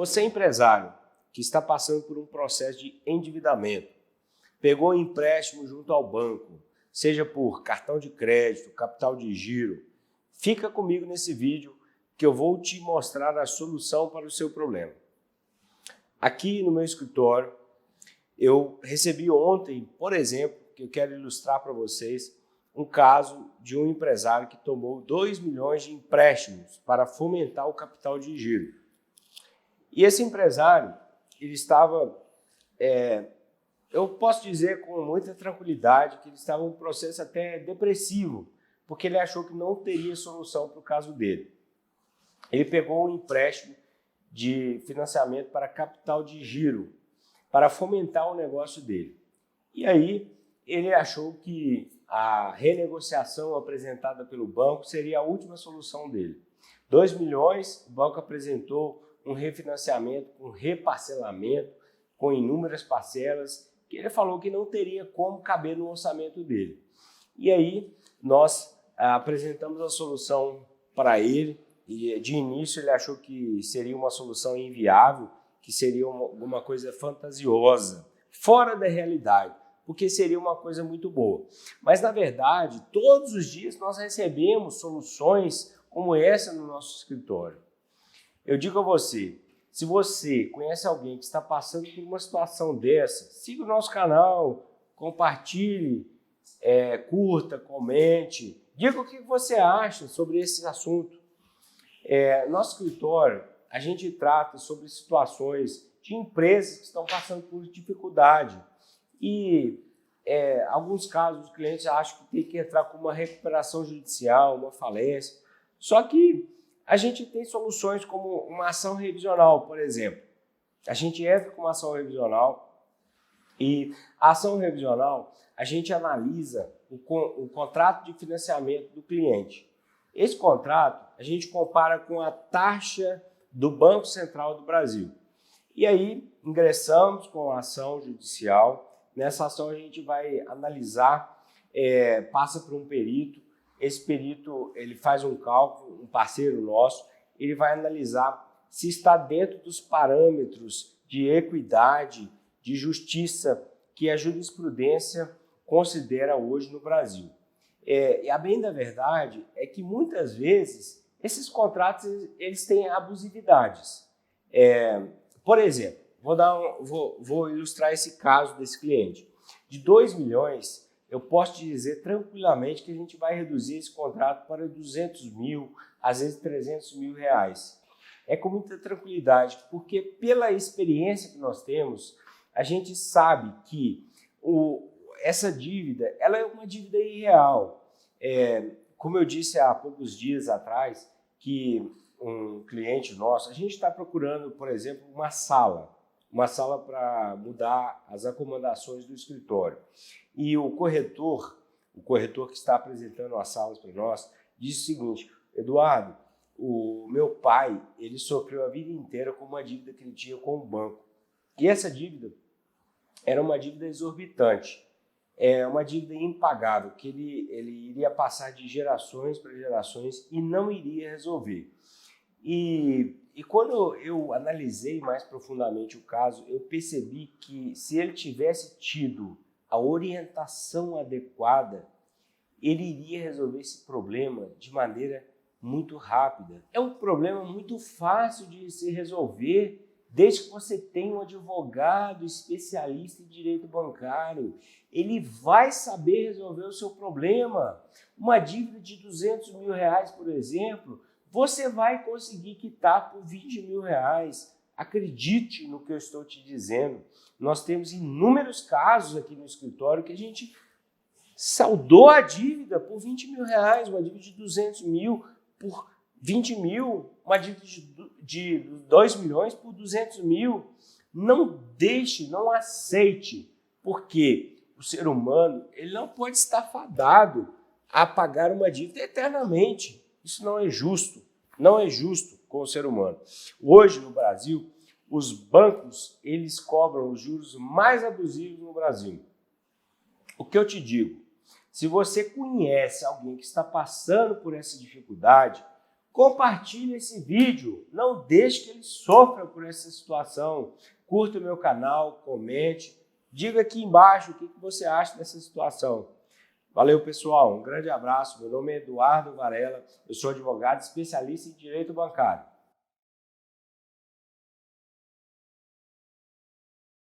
Você é empresário que está passando por um processo de endividamento, pegou um empréstimo junto ao banco, seja por cartão de crédito, capital de giro, fica comigo nesse vídeo que eu vou te mostrar a solução para o seu problema. Aqui no meu escritório, eu recebi ontem, por exemplo, que eu quero ilustrar para vocês, um caso de um empresário que tomou 2 milhões de empréstimos para fomentar o capital de giro. E esse empresário, ele estava, eu posso dizer com muita tranquilidade que ele estava em um processo até depressivo, porque ele achou que não teria solução para o caso dele. Ele pegou um empréstimo de financiamento para capital de giro, para fomentar o negócio dele. E aí ele achou que a renegociação apresentada pelo banco seria a última solução dele. 2 milhões, o banco apresentou um refinanciamento com reparcelamento, com inúmeras parcelas, que ele falou que não teria como caber no orçamento dele. E aí nós apresentamos a solução para ele, e de início ele achou que seria uma solução inviável, que seria alguma coisa fantasiosa, fora da realidade, porque seria uma coisa muito boa. Mas, na verdade, todos os dias nós recebemos soluções como essa no nosso escritório. Eu digo a você, se você conhece alguém que está passando por uma situação dessa, siga o nosso canal, compartilhe, curta, comente, diga o que você acha sobre esse assunto. Nosso escritório, a gente trata sobre situações de empresas que estão passando por dificuldade e, alguns casos, os clientes acham que tem que entrar com uma recuperação judicial, uma falência, só que a gente tem soluções como uma ação revisional, por exemplo. A gente entra com uma ação revisional e a ação revisional, a gente analisa o contrato de financiamento do cliente. Esse contrato a gente compara com a taxa do Banco Central do Brasil. E aí ingressamos com a ação judicial. Nessa ação a gente vai analisar, passa por um perito. Esse perito ele faz um cálculo, um parceiro nosso, ele vai analisar se está dentro dos parâmetros de equidade, de justiça que a jurisprudência considera hoje no Brasil. E a bem da verdade é que muitas vezes esses contratos eles têm abusividades. Por exemplo, vou ilustrar esse caso desse cliente. De 2 milhões, eu posso te dizer tranquilamente que a gente vai reduzir esse contrato para 200 mil, às vezes 300 mil reais. É com muita tranquilidade, porque pela experiência que nós temos, a gente sabe que essa dívida ela é uma dívida irreal. Como eu disse há poucos dias atrás, que um cliente nosso, a gente está procurando, por exemplo, uma sala para mudar as acomodações do escritório. E o corretor que está apresentando as salas para nós, disse o seguinte: Eduardo, o meu pai, ele sofreu a vida inteira com uma dívida que ele tinha com o banco. E essa dívida era uma dívida exorbitante, uma dívida impagável, que ele iria passar de gerações para gerações e não iria resolver. E quando eu analisei mais profundamente o caso, eu percebi que se ele tivesse tido a orientação adequada, ele iria resolver esse problema de maneira muito rápida. É um problema muito fácil de se resolver, desde que você tenha um advogado especialista em direito bancário. Ele vai saber resolver o seu problema. Uma dívida de 200 mil reais, por exemplo, você vai conseguir quitar por 20 mil reais. Acredite no que eu estou te dizendo. Nós temos inúmeros casos aqui no escritório que a gente saldou a dívida por 20 mil reais, uma dívida de 200 mil por 20 mil, uma dívida de 2 milhões por 200 mil. Não deixe, não aceite, porque o ser humano ele não pode estar fadado a pagar uma dívida eternamente. Isso não é justo, não é justo com o ser humano. Hoje no Brasil, os bancos eles cobram os juros mais abusivos no Brasil. O que eu te digo, se você conhece alguém que está passando por essa dificuldade, Compartilhe esse vídeo, não deixe que ele sofra por essa situação. Curta o meu canal, comente, diga aqui embaixo o que você acha dessa situação. Valeu, pessoal. Um grande abraço. Meu nome é Eduardo Varela, eu sou advogado especialista em direito bancário.